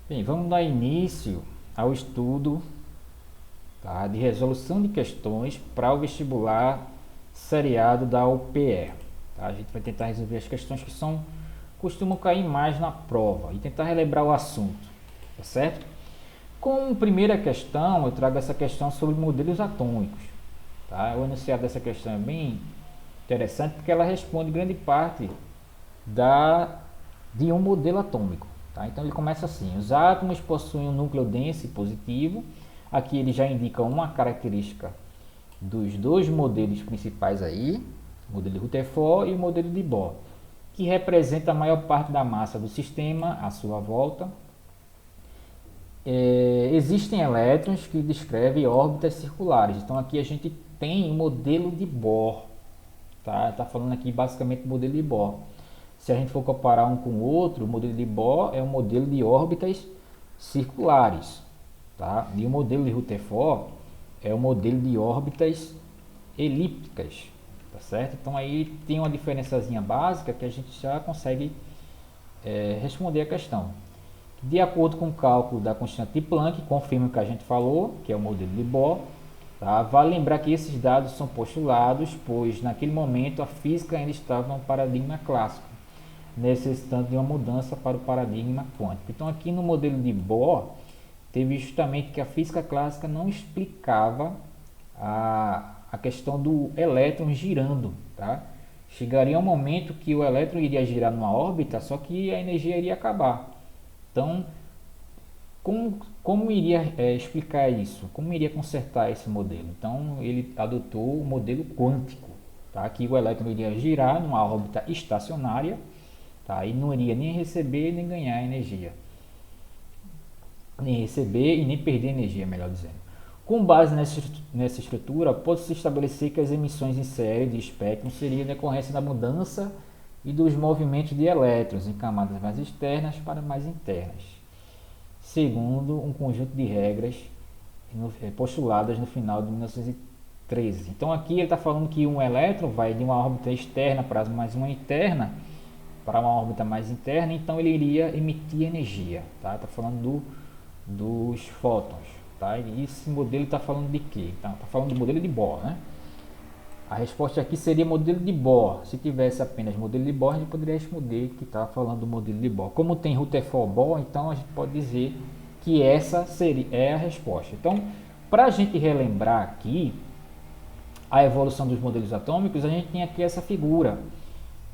Bem, vamos dar início ao estudo, tá, de resolução de questões para o vestibular seriado da UPE. Tá? A gente vai tentar resolver as questões que costumam cair mais na prova e tentar relembrar o assunto, tá certo? Como primeira questão, eu trago essa questão sobre modelos atômicos. Tá? O enunciado dessa questão é bem interessante porque ela responde grande parte da, de um modelo atômico. Tá? Então ele começa assim: os átomos possuem um núcleo denso e positivo. Aqui ele já indica uma característica dos dois modelos principais aí, o modelo de Rutherford e o modelo de Bohr, que representa a maior parte da massa do sistema à sua volta. Existem elétrons que descrevem órbitas circulares. Então aqui a gente tem o modelo de Bohr. Tá falando aqui basicamente do modelo de Bohr. Se a gente for comparar um com o outro, o modelo de Bohr é um modelo de órbitas circulares, tá? E o modelo de Rutherford é um modelo de órbitas elípticas, tá certo? Então aí tem uma diferençazinha básica que a gente já consegue responder a questão. De acordo com o cálculo da constante de Planck, confirma o que a gente falou, que é o modelo de Bohr. Tá? Vale lembrar que esses dados são postulados, pois naquele momento a física ainda estava no paradigma clássico, necessitando de uma mudança para o paradigma quântico. Então aqui no modelo de Bohr, teve justamente que a física clássica não explicava a questão do elétron girando. Tá? Chegaria um momento que o elétron iria girar numa órbita, só que a energia iria acabar. Então, como iria explicar isso? Como iria consertar esse modelo? Então, ele adotou o modelo quântico, tá? Que o elétron iria girar numa órbita estacionária, tá? E não iria nem receber nem ganhar energia. Nem receber e nem perder energia, melhor dizendo. Com base nessa estrutura, pode-se estabelecer que as emissões em série de espectro seriam decorrência da mudança e dos movimentos de elétrons em camadas mais externas para mais internas, segundo um conjunto de regras postuladas no final de 1913. Então aqui ele está falando que um elétron vai de uma órbita externa para mais uma interna, para uma órbita mais interna, então ele iria emitir energia. Tá falando dos fótons. Tá? E esse modelo está falando de quê? Está falando do modelo de Bohr. Né? A resposta aqui seria modelo de Bohr. Se tivesse apenas modelo de Bohr, a gente poderia responder que está falando do modelo de Bohr. Como tem Rutherford Bohr, então a gente pode dizer que essa é a resposta. Então, para a gente relembrar aqui a evolução dos modelos atômicos, a gente tem aqui essa figura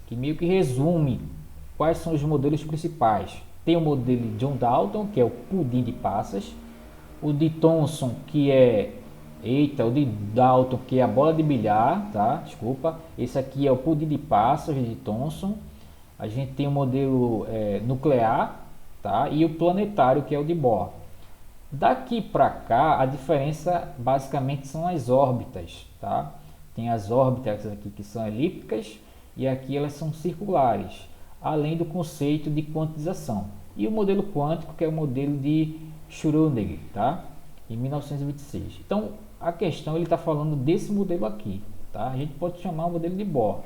que meio que resume quais são os modelos principais. Tem o modelo de John Dalton, que é o pudim de passas, o de Thomson, que é o de Dalton, que é a bola de bilhar, tá? Desculpa. Esse aqui é o pudim de passas de Thomson. A gente tem o modelo nuclear, tá? E o planetário, que é o de Bohr. Daqui para cá, a diferença basicamente são as órbitas, tá? Tem as órbitas aqui que são elípticas e aqui elas são circulares, além do conceito de quantização. E o modelo quântico, que é o modelo de Schrödinger, tá? Em 1926. Então, a questão ele está falando desse modelo aqui, tá? A gente pode chamar o modelo de Bohr.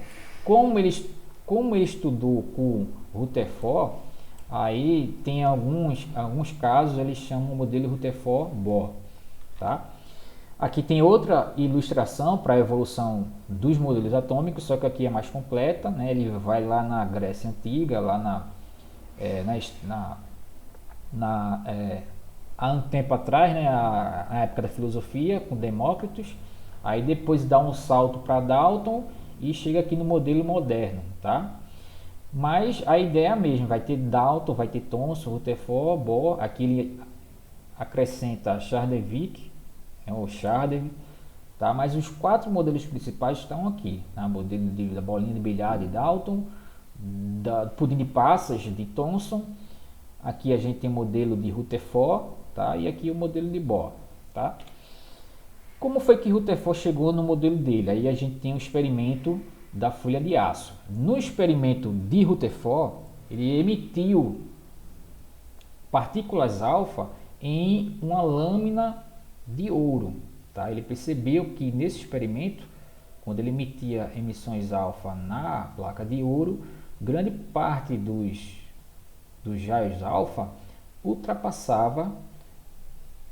Como ele estudou com Rutherford, aí tem alguns casos eles chamam o modelo Rutherford-Bohr, tá? Aqui tem outra ilustração para a evolução dos modelos atômicos, só que aqui é mais completa, né? Ele vai lá na Grécia Antiga, lá há um tempo atrás, né? A época da filosofia, com Demócritos, aí depois dá um salto para Dalton e chega aqui no modelo moderno, tá? Mas a ideia é a mesma, vai ter Dalton, vai ter Thomson, Rutherford, Bohr, aqui ele acrescenta Chardevik, o Chardevik, tá? Mas os quatro modelos principais estão aqui, tá? Modelo da bolinha de bilhar de Dalton, da pudim de passas de Thomson, aqui a gente tem o modelo de Rutherford, tá? E aqui o modelo de Bohr, tá? Como foi que Rutherford chegou no modelo dele? Aí a gente tem um experimento da folha de aço. No experimento de Rutherford, ele emitiu partículas alfa em uma lâmina de ouro. Tá? Ele percebeu que nesse experimento, quando ele emitia emissões alfa na placa de ouro, grande parte dos raios alfa ultrapassava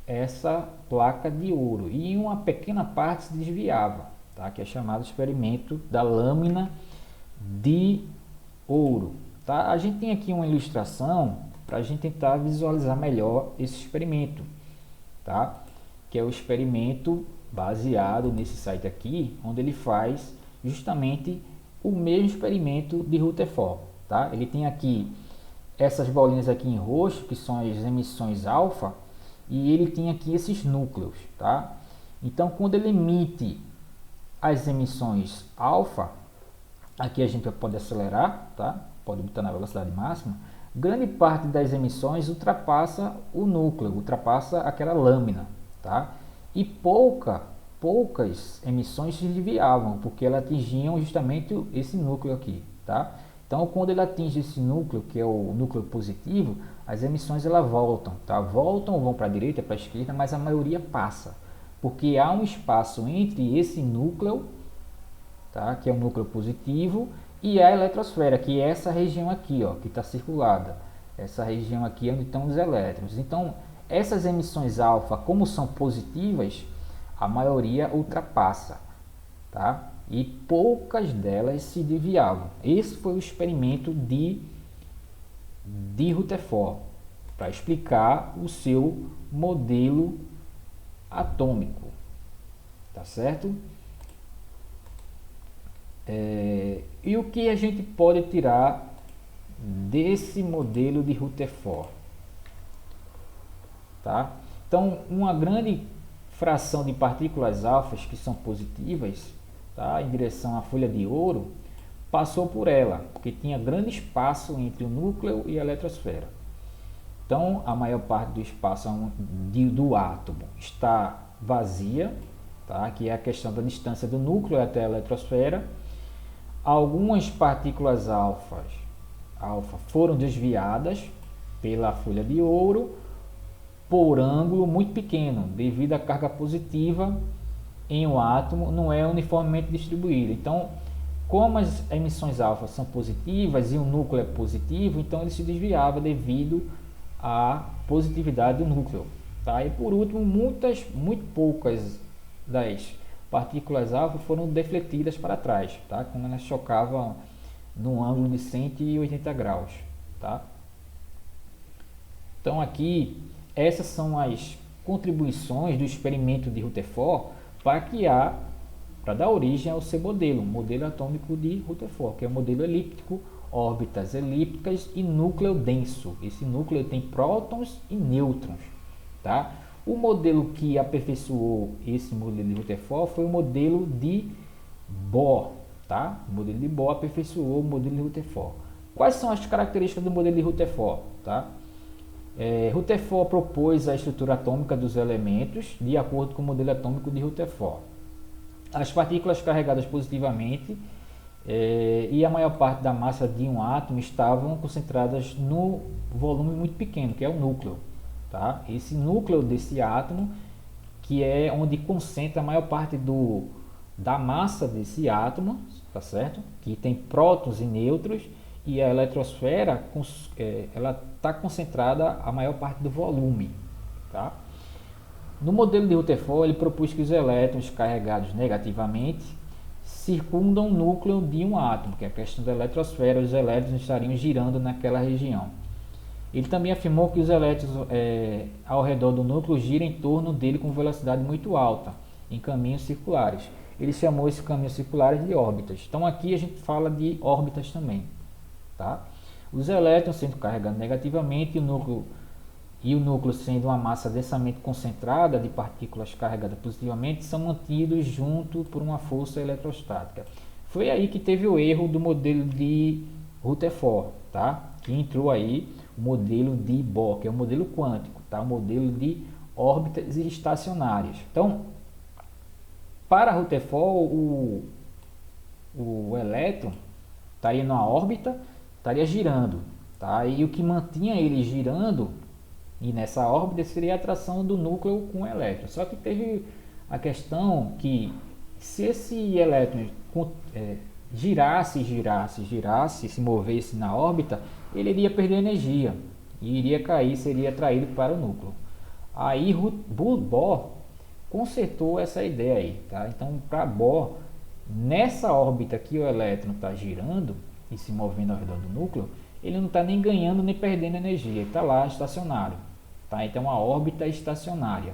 essa placa de ouro e em uma pequena parte se desviava, tá? Que é chamado experimento da lâmina de ouro. Tá? A gente tem aqui uma ilustração para a gente tentar visualizar melhor esse experimento, tá? Que é o experimento baseado nesse site aqui, onde ele faz justamente o mesmo experimento de Rutherford. Tá? Ele tem aqui essas bolinhas aqui em roxo, que são as emissões alfa, e ele tem aqui esses núcleos. Tá? Então, quando ele emite as emissões alfa, aqui a gente pode acelerar, tá? Pode botar na velocidade máxima. Grande parte das emissões ultrapassa o núcleo, ultrapassa aquela lâmina, tá? E poucas emissões se desviavam, porque elas atingiam justamente esse núcleo aqui, tá? Então, quando ele atinge esse núcleo, que é o núcleo positivo, as emissões elas voltam, tá? Voltam, vão para a direita, para a esquerda, mas a maioria passa, porque há um espaço entre esse núcleo, tá? Que é o núcleo positivo, e a eletrosfera, que é essa região aqui, ó, que está circulada. Essa região aqui é onde estão os elétrons. Então, essas emissões alfa, como são positivas, a maioria ultrapassa, tá? E poucas delas se desviavam. Esse foi o experimento de Rutherford, para explicar o seu modelo atômico, tá certo? E o que a gente pode tirar desse modelo de Rutherford? Tá? Então, uma grande fração de partículas alfas que são positivas, tá, em direção à folha de ouro, passou por ela, porque tinha grande espaço entre o núcleo e a eletrosfera. Então, a maior parte do espaço do átomo está vazia, tá, que é a questão da distância do núcleo até a eletrosfera. Algumas partículas alfa foram desviadas pela folha de ouro por ângulo muito pequeno, devido à carga positiva em um átomo não é uniformemente distribuída. Então, como as emissões alfa são positivas e o núcleo é positivo, então ele se desviava devido à positividade do núcleo. Tá? E por último, muito poucas das partículas alfa foram defletidas para trás, tá? Quando elas chocavam num ângulo de 180 graus. Tá? Então aqui, essas são as contribuições do experimento de Rutherford para dar origem ao seu modelo, o modelo atômico de Rutherford, que é o modelo elíptico, órbitas elípticas e núcleo denso. Esse núcleo tem prótons e nêutrons. Tá? O modelo que aperfeiçoou esse modelo de Rutherford foi o modelo de Bohr. Tá? O modelo de Bohr aperfeiçoou o modelo de Rutherford. Quais são as características do modelo de Rutherford? Tá? Rutherford propôs a estrutura atômica dos elementos de acordo com o modelo atômico de Rutherford. As partículas carregadas positivamente e a maior parte da massa de um átomo estavam concentradas no volume muito pequeno, que é o núcleo. Tá? Esse núcleo desse átomo, que é onde concentra a maior parte da massa desse átomo, tá certo? Que tem prótons e nêutrons, e a eletrosfera ela está concentrada a maior parte do volume. Tá? No modelo de Rutherford, ele propôs que os elétrons carregados negativamente circundam o núcleo de um átomo, que é a questão da eletrosfera, os elétrons estariam girando naquela região. Ele também afirmou que os elétrons ao redor do núcleo giram em torno dele com velocidade muito alta, em caminhos circulares. Ele chamou esses caminhos circulares de órbitas. Então aqui a gente fala de órbitas também. Tá? Os elétrons sendo carregados negativamente e o núcleo sendo uma massa densamente concentrada de partículas carregadas positivamente são mantidos junto por uma força eletrostática. Foi aí que teve o erro do modelo de Rutherford, tá? Que entrou aí o modelo de Bohr, que é o modelo quântico, tá? O modelo de órbitas estacionárias. Então, para Rutherford, o elétron estaria numa órbita, estaria girando, tá? E o que mantinha ele girando e nessa órbita seria a atração do núcleo com o elétron. Só que teve a questão que se esse elétron girasse, se movesse na órbita, ele iria perder energia. e iria cair, seria atraído para o núcleo. Aí Bohr consertou essa ideia aí, tá? Então, para Bohr, nessa órbita que o elétron está girando e se movendo ao redor do núcleo, ele não está nem ganhando nem perdendo energia, ele está lá estacionário, tá? Então, é uma órbita estacionária.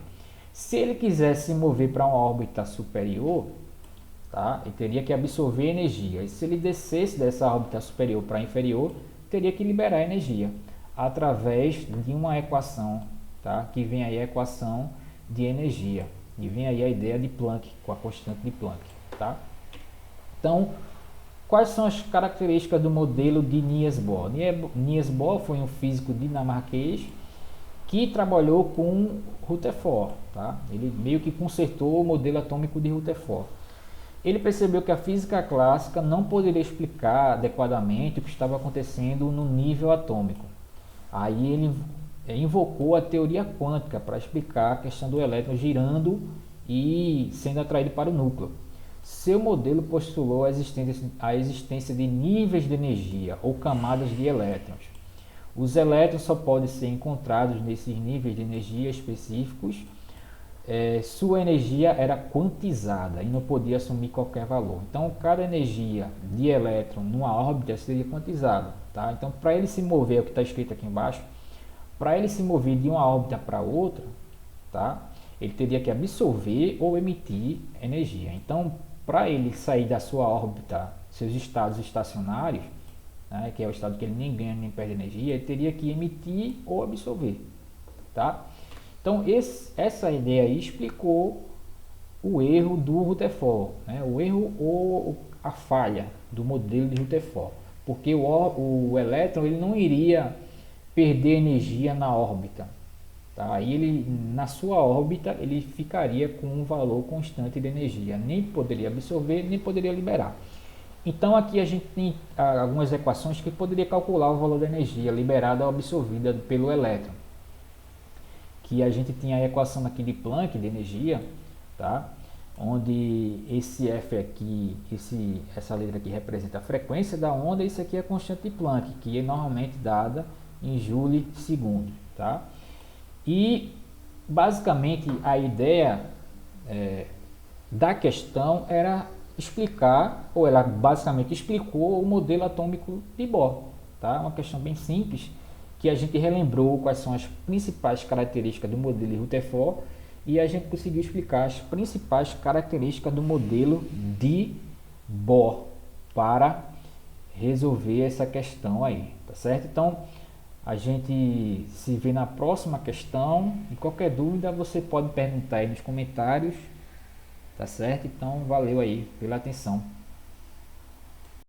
Se ele quisesse se mover para uma órbita superior, tá? Ele teria que absorver energia. E se ele descesse dessa órbita superior para inferior, teria que liberar energia através de uma equação, tá? Que vem aí a equação de energia. E vem aí a ideia de Planck, com a constante de Planck, tá? Então, quais são as características do modelo de Niels Bohr? Niels Bohr foi um físico dinamarquês que trabalhou com Rutherford, tá? Ele meio que consertou o modelo atômico de Rutherford. Ele percebeu que a física clássica não poderia explicar adequadamente o que estava acontecendo no nível atômico. Aí ele invocou a teoria quântica para explicar a questão do elétron girando e sendo atraído para o núcleo. Seu modelo postulou a existência de níveis de energia ou camadas de elétrons. Os elétrons só podem ser encontrados nesses níveis de energia específicos. Sua energia era quantizada e não podia assumir qualquer valor. Então, cada energia de elétron numa órbita seria quantizada. Tá? Então, para ele se mover, é o que está escrito aqui embaixo, para ele se mover de uma órbita para outra, tá? Ele teria que absorver ou emitir energia. Então, para ele sair da sua órbita, seus estados estacionários, né, que é o estado que ele nem ganha nem perde energia, ele teria que emitir ou absorver. Tá? Então, essa ideia aí explicou o erro do Rutherford, né? O erro ou a falha do modelo de Rutherford, porque o elétron ele não iria perder energia na órbita, tá? Aí ele, na sua órbita, ele ficaria com um valor constante de energia, nem poderia absorver, nem poderia liberar. Então aqui a gente tem algumas equações que poderia calcular o valor da energia liberada ou absorvida pelo elétron. Que a gente tem a equação aqui de Planck de energia, tá? Onde esse F aqui, essa letra aqui representa a frequência da onda, e isso aqui é a constante de Planck, que é normalmente dada em Joule segundo, tá? E basicamente a ideia da questão era explicar, ou ela basicamente explicou o modelo atômico de Bohr, tá? Uma questão bem simples, que a gente relembrou quais são as principais características do modelo de Rutherford e a gente conseguiu explicar as principais características do modelo de Bohr para resolver essa questão aí, tá certo? Então, a gente se vê na próxima questão e qualquer dúvida você pode perguntar aí nos comentários, tá certo? Então, valeu aí pela atenção.